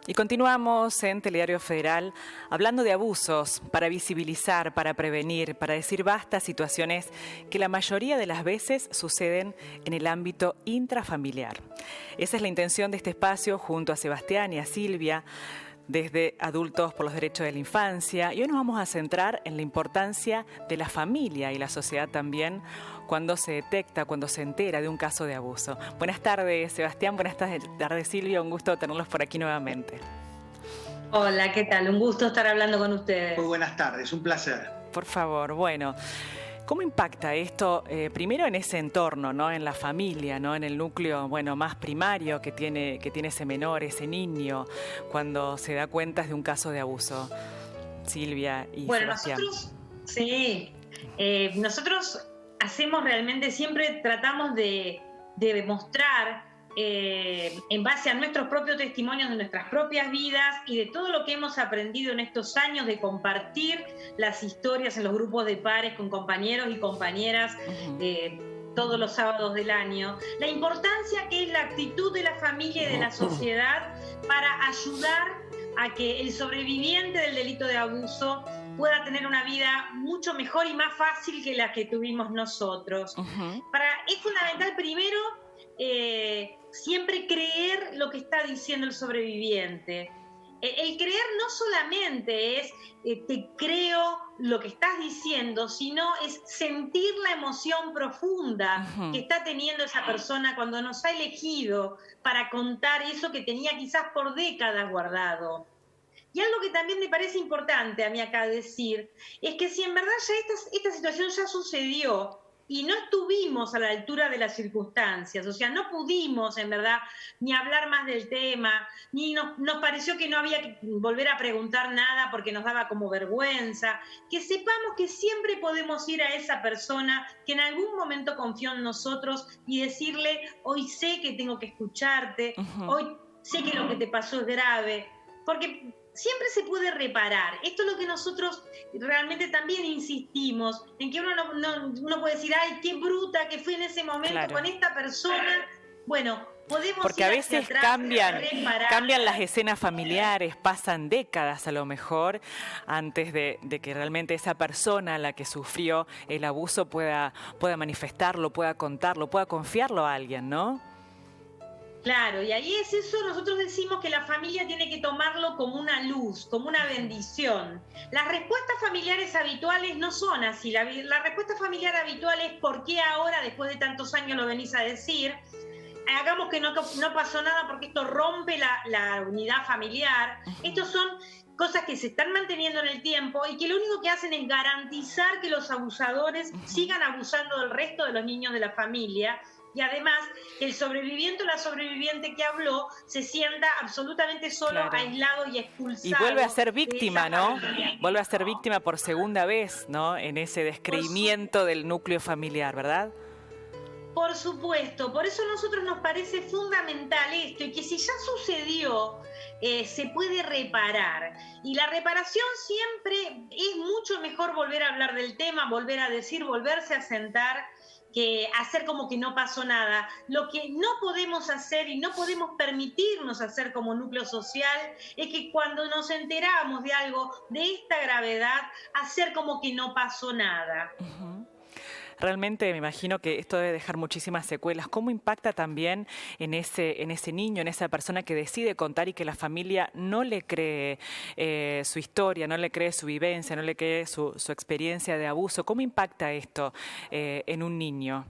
Y continuamos en Telediario Federal hablando de abusos para visibilizar, para prevenir, para decir basta a situaciones que la mayoría de las veces suceden en el ámbito intrafamiliar. Esa es la intención de este espacio junto a Sebastián y a Silvia, desde Adultos por los Derechos de la Infancia. Y hoy nos vamos a centrar en la importancia de la familia y la sociedad también cuando se detecta, cuando se entera de un caso de abuso. Buenas tardes, Sebastián. Buenas tardes, Silvia. Un gusto tenerlos por aquí nuevamente. Hola, ¿qué tal? Un gusto estar hablando con ustedes. Muy buenas tardes, un placer. Por favor, bueno, ¿cómo impacta esto primero en ese entorno, ¿no? En la familia, ¿no? En el núcleo, bueno, más primario que tiene ese menor, ese niño, cuando se da cuenta de un caso de abuso? Silvia y Sebastián. Nosotros hacemos realmente, siempre tratamos de demostrar en base a nuestros propios testimonios de nuestras propias vidas y de todo lo que hemos aprendido en estos años de compartir las historias en los grupos de pares con compañeros y compañeras todos los sábados del año, la importancia que es la actitud de la familia y de la sociedad para ayudar a que el sobreviviente del delito de abuso pueda tener una vida mucho mejor y más fácil que la que tuvimos nosotros. Es fundamental primero siempre creer lo que está diciendo el sobreviviente. El creer no solamente es te creo lo que estás diciendo, sino es sentir la emoción profunda que está teniendo esa persona cuando nos ha elegido para contar eso que tenía quizás por décadas guardado. Y algo que también me parece importante a mí acá decir es que si en verdad ya esta situación ya sucedió y no estuvimos a la altura de las circunstancias, o sea, no pudimos en verdad ni hablar más del tema, ni nos pareció que no había que volver a preguntar nada porque nos daba como vergüenza, que sepamos que siempre podemos ir a esa persona que en algún momento confió en nosotros y decirle, hoy sé que tengo que escucharte, hoy sé que lo que te pasó es grave, porque siempre se puede reparar. Esto es lo que nosotros realmente también insistimos, en que uno puede decir, ay, qué bruta que fui en ese momento con esta persona. Bueno, podemos porque ir a veces atrás, cambian las escenas familiares, pasan décadas a lo mejor, antes de que realmente esa persona a la que sufrió el abuso pueda manifestarlo, pueda contarlo, pueda confiarlo a alguien, ¿no? Claro, y ahí es eso, nosotros decimos que la familia tiene que tomarlo como una luz, como una bendición. Las respuestas familiares habituales no son así. La respuesta familiar habitual es ¿por qué ahora, después de tantos años, lo venís a decir? Hagamos que no pasó nada porque esto rompe la unidad familiar. Estos son cosas que se están manteniendo en el tiempo y que lo único que hacen es garantizar que los abusadores sigan abusando del resto de los niños de la familia. Y además, que el sobreviviente o la sobreviviente que habló se sienta absolutamente solo, aislado y expulsado. Y vuelve a ser víctima, ¿no? Vuelve a ser víctima por segunda vez, ¿no? En ese descreimiento del núcleo familiar, ¿verdad? Por supuesto, por eso a nosotros nos parece fundamental esto, y que si ya sucedió, se puede reparar. Y la reparación siempre es mucho mejor volver a hablar del tema, volver a decir, volverse a sentar, que hacer como que no pasó nada. Lo que no podemos hacer y no podemos permitirnos hacer como núcleo social es que cuando nos enteramos de algo de esta gravedad, hacer como que no pasó nada. Realmente me imagino que esto debe dejar muchísimas secuelas. ¿Cómo impacta también en ese niño, en esa persona que decide contar y que la familia no le cree su historia, no le cree su vivencia, no le cree su experiencia de abuso? ¿Cómo impacta esto en un niño?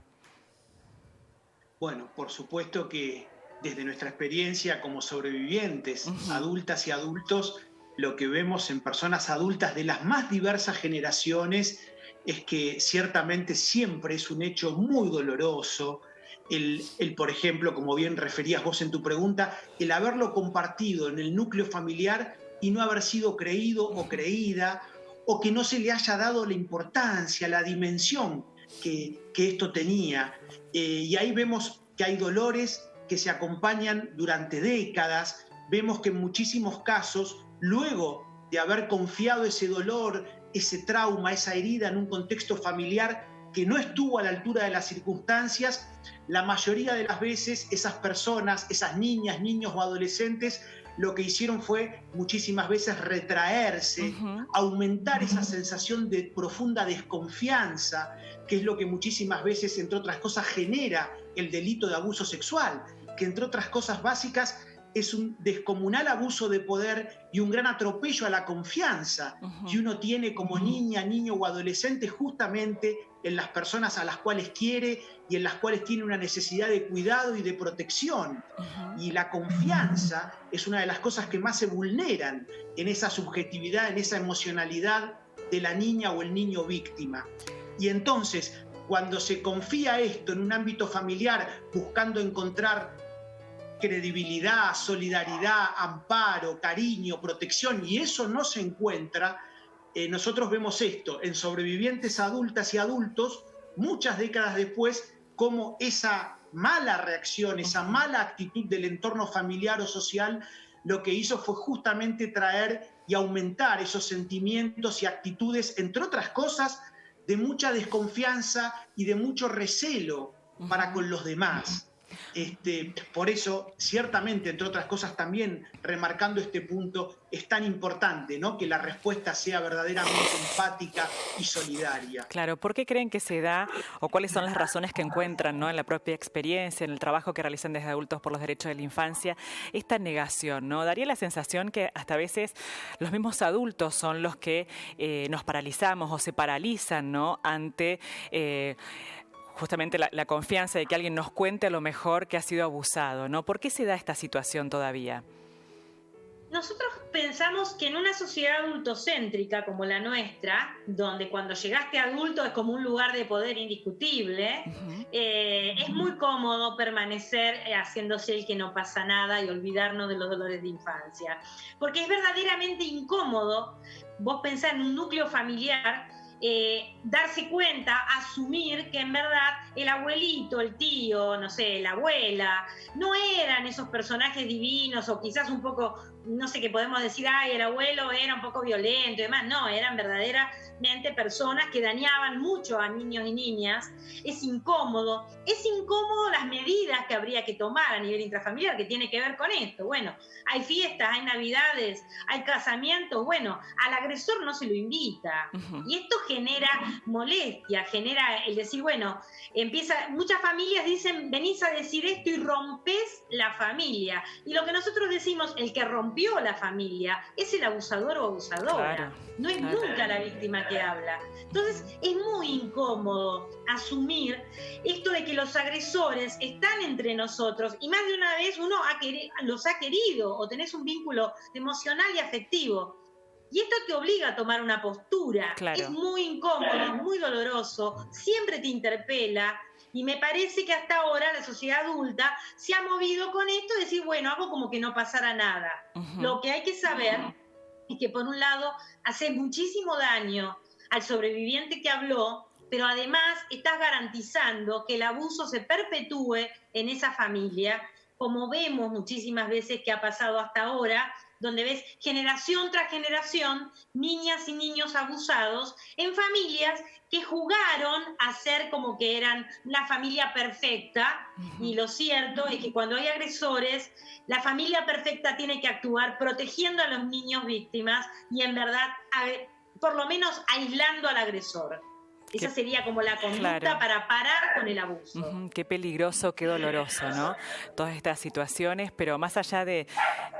Bueno, por supuesto que desde nuestra experiencia como sobrevivientes, adultas y adultos, lo que vemos en personas adultas de las más diversas generaciones es que ciertamente siempre es un hecho muy doloroso el, por ejemplo, como bien referías vos en tu pregunta, el haberlo compartido en el núcleo familiar y no haber sido creído o creída, o que no se le haya dado la importancia, la dimensión que esto tenía. Y ahí vemos que hay dolores que se acompañan durante décadas. Vemos que en muchísimos casos, luego de haber confiado ese dolor, ese trauma, esa herida en un contexto familiar, que no estuvo a la altura de las circunstancias, la mayoría de las veces esas personas, esas niñas, niños o adolescentes, lo que hicieron fue muchísimas veces retraerse, aumentar esa sensación de profunda desconfianza, que es lo que muchísimas veces, entre otras cosas, genera el delito de abuso sexual, que entre otras cosas básicas es un descomunal abuso de poder y un gran atropello a la confianza que uno tiene como niña, niño o adolescente justamente en las personas a las cuales quiere y en las cuales tiene una necesidad de cuidado y de protección. Y la confianza es una de las cosas que más se vulneran en esa subjetividad, en esa emocionalidad de la niña o el niño víctima. Y entonces, cuando se confía esto en un ámbito familiar, buscando encontrar credibilidad, solidaridad, amparo, cariño, protección, y eso no se encuentra, nosotros vemos esto en sobrevivientes adultas y adultos, muchas décadas después, como esa mala reacción, esa mala actitud del entorno familiar o social, lo que hizo fue justamente traer y aumentar esos sentimientos y actitudes, entre otras cosas, de mucha desconfianza y de mucho recelo para con los demás. Por eso, ciertamente, entre otras cosas, también remarcando este punto, es tan importante, ¿no?, que la respuesta sea verdaderamente empática y solidaria. Claro, ¿por qué creen que se da o cuáles son las razones que encuentran, ¿no?, en la propia experiencia, en el trabajo que realizan desde adultos por los derechos de la infancia, esta negación, ¿no? Daría la sensación que hasta a veces los mismos adultos son los que nos paralizamos o se paralizan, ¿no?, ante justamente la confianza de que alguien nos cuente a lo mejor que ha sido abusado, ¿no? ¿Por qué se da esta situación todavía? Nosotros pensamos que en una sociedad adultocéntrica como la nuestra, donde cuando llegaste adulto es como un lugar de poder indiscutible, es muy cómodo permanecer haciéndose el que no pasa nada y olvidarnos de los dolores de infancia. Porque es verdaderamente incómodo vos pensar en un núcleo familiar, darse cuenta, asumir que en verdad el abuelito, el tío, no sé, la abuela, no eran esos personajes divinos o quizás un poco, no sé, qué podemos decir, ay, el abuelo era un poco violento y demás. No, eran verdaderamente personas que dañaban mucho a niños y niñas. Es incómodo las medidas que habría que tomar a nivel intrafamiliar, que tiene que ver con esto. Bueno, hay fiestas, hay navidades, hay casamientos, bueno, al agresor no se lo invita. Y esto genera molestia, genera el decir, bueno, muchas familias dicen, venís a decir esto y rompes la familia. Y lo que nosotros decimos, el que rompió la familia es el abusador o abusadora. Claro, no es nunca la víctima que habla. Entonces es muy incómodo asumir esto de que los agresores están entre nosotros y más de una vez uno los ha querido o tenés un vínculo emocional y afectivo. Y esto te obliga a tomar una postura. Claro. Es muy incómodo, muy doloroso, siempre te interpela. Y me parece que hasta ahora la sociedad adulta se ha movido con esto, de decir, bueno, hago como que no pasara nada. Lo que hay que saber es que, por un lado, hace muchísimo daño al sobreviviente que habló, pero además estás garantizando que el abuso se perpetúe en esa familia, como vemos muchísimas veces que ha pasado hasta ahora, donde ves generación tras generación niñas y niños abusados en familias que jugaron a ser como que eran la familia perfecta. Y lo cierto es que cuando hay agresores, la familia perfecta tiene que actuar protegiendo a los niños víctimas y en verdad, por lo menos aislando al agresor. Esa sería como la conducta para parar con el abuso. Qué peligroso, qué doloroso, ¿no? Todas estas situaciones, pero más allá de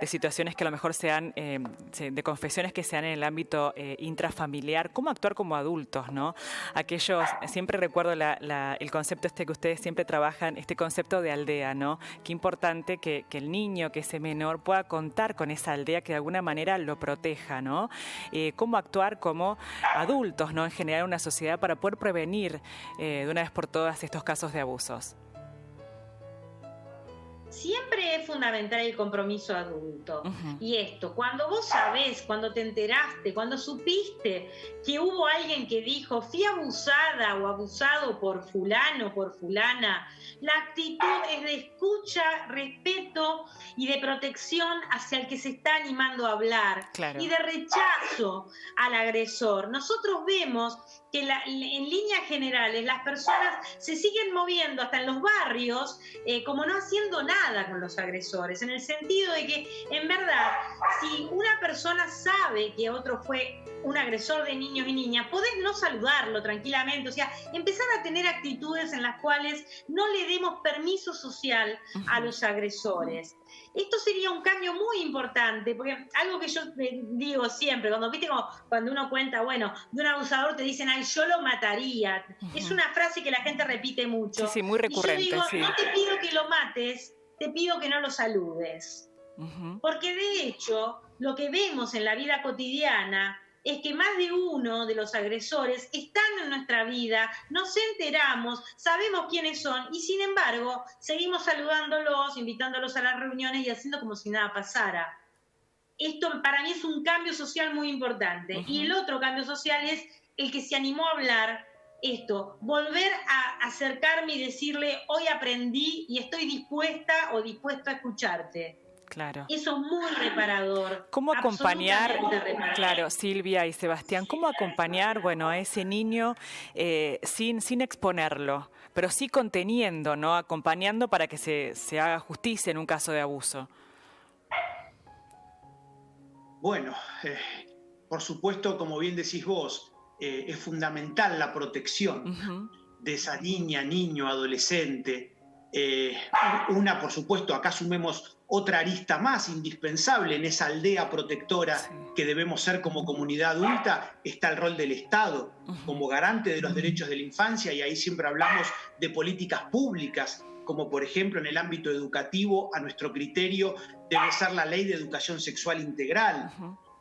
situaciones que a lo mejor sean, de confesiones que sean en el ámbito intrafamiliar, ¿cómo actuar como adultos, no? Aquellos, siempre recuerdo el concepto que ustedes siempre trabajan, este concepto de aldea, ¿no? Qué importante que el niño, que ese menor, pueda contar con esa aldea que de alguna manera lo proteja, ¿no? Cómo actuar como adultos, ¿no? En general, una sociedad para poder prevenir de una vez por todas estos casos de abusos. Siempre siempre es fundamental el compromiso adulto. Y esto, cuando vos sabés, cuando te enteraste, cuando supiste que hubo alguien que dijo, fui abusada o abusado por fulano, por fulana, la actitud es de escucha, respeto y de protección hacia el que se está animando a hablar, claro, y de rechazo al agresor. Nosotros vemos que en líneas generales las personas se siguen moviendo hasta en los barrios como no haciendo nada con los agresores, en el sentido de que, en verdad, si una persona sabe que otro fue un agresor de niños y niñas, podés no saludarlo tranquilamente, o sea, empezar a tener actitudes en las cuales no le demos permiso social a los agresores. Esto sería un cambio muy importante, porque algo que yo digo siempre, cuando uno cuenta, bueno, de un abusador te dicen, ay, yo lo mataría. Es una frase que la gente repite mucho. Sí, muy recurrente. Y yo digo, sí. No te pido que lo mates, te pido que no lo saludes. Porque de hecho, lo que vemos en la vida cotidiana es que más de uno de los agresores están en nuestra vida, nos enteramos, sabemos quiénes son y sin embargo seguimos saludándolos, invitándolos a las reuniones y haciendo como si nada pasara. Esto para mí es un cambio social muy importante. Y el otro cambio social es el que se animó a hablar esto, volver a acercarme y decirle, hoy aprendí y estoy dispuesta o dispuesto a escucharte. Claro. Eso es muy reparador. ¿Cómo acompañar, claro, Silvia y Sebastián, cómo acompañar, bueno, a ese niño sin exponerlo, pero sí conteniendo, ¿no? Acompañando para que se haga justicia en un caso de abuso? Bueno, por supuesto, como bien decís vos, es fundamental la protección de esa niña, niño, adolescente. Por supuesto, acá sumemos otra arista más indispensable en esa aldea protectora que debemos ser como comunidad adulta, está el rol del Estado como garante de los derechos de la infancia, y ahí siempre hablamos de políticas públicas, como por ejemplo en el ámbito educativo, a nuestro criterio, debe ser la Ley de Educación Sexual Integral.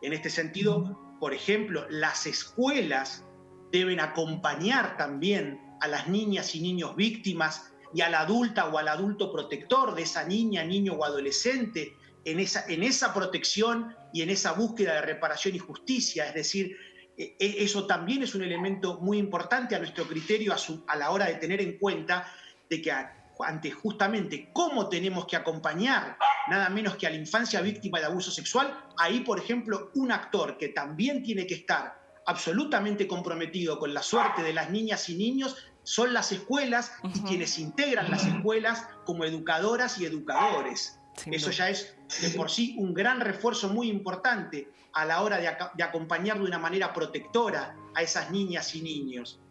En este sentido, por ejemplo, las escuelas deben acompañar también a las niñas y niños víctimas y a la adulta o al adulto protector de esa niña, niño o adolescente en esa protección y en esa búsqueda de reparación y justicia. Es decir, eso también es un elemento muy importante a nuestro criterio a la hora de tener en cuenta de que ante justamente cómo tenemos que acompañar nada menos que a la infancia víctima de abuso sexual. Ahí, por ejemplo, un actor que también tiene que estar absolutamente comprometido con la suerte de las niñas y niños son las escuelas y quienes integran las escuelas como educadoras y educadores. Eso ya es de por sí un gran refuerzo muy importante a la hora de acompañar de una manera protectora a esas niñas y niños.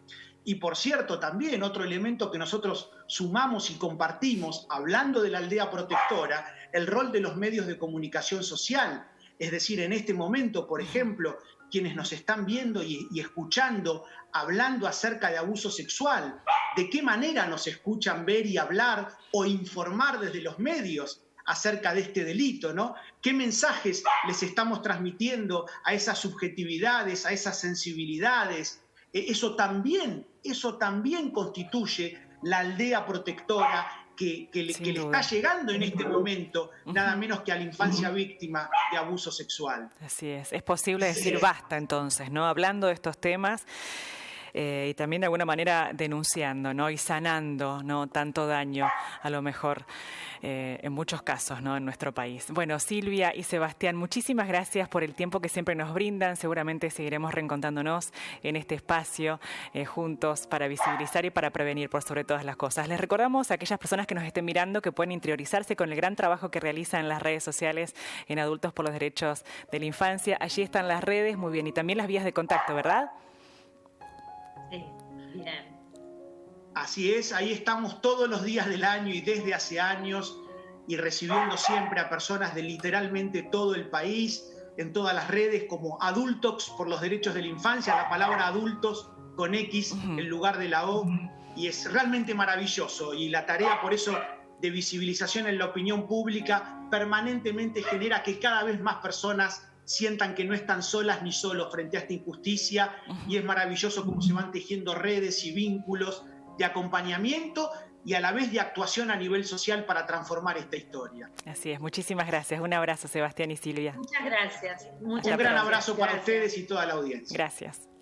Y por cierto, también otro elemento que nosotros sumamos y compartimos, hablando de la aldea protectora, el rol de los medios de comunicación social. Es decir, en este momento, por ejemplo, quienes nos están viendo y escuchando, hablando acerca de abuso sexual, de qué manera nos escuchan ver y hablar o informar desde los medios acerca de este delito, ¿no? ¿Qué mensajes les estamos transmitiendo a esas subjetividades, a esas sensibilidades? Eso también constituye la aldea protectora que le está llegando en este momento, nada menos que a la infancia víctima de abuso sexual. Así es posible decir basta entonces, ¿no? Hablando de estos temas y también de alguna manera denunciando, ¿no? Y sanando, ¿no? Tanto daño a lo mejor en muchos casos, ¿no? En nuestro país. Bueno, Silvia y Sebastián, muchísimas gracias por el tiempo que siempre nos brindan. Seguramente seguiremos reencontrándonos en este espacio juntos para visibilizar y para prevenir por sobre todas las cosas. Les recordamos a aquellas personas que nos estén mirando que pueden interiorizarse con el gran trabajo que realizan en las redes sociales en Adultos por los Derechos de la Infancia. Allí están las redes, muy bien, y también las vías de contacto, ¿verdad? Sí, bien. Así es, ahí estamos todos los días del año y desde hace años, y recibiendo siempre a personas de literalmente todo el país, en todas las redes como Adultos por los Derechos de la Infancia, la palabra adultos con X en lugar de la O, y es realmente maravilloso, y la tarea por eso de visibilización en la opinión pública permanentemente genera que cada vez más personas sientan que no están solas ni solos frente a esta injusticia, y es maravilloso cómo se van tejiendo redes y vínculos de acompañamiento y a la vez de actuación a nivel social para transformar esta historia. Así es, muchísimas gracias. Un abrazo, Sebastián y Silvia. Muchas gracias. Un gran abrazo para ustedes y toda la audiencia. Gracias.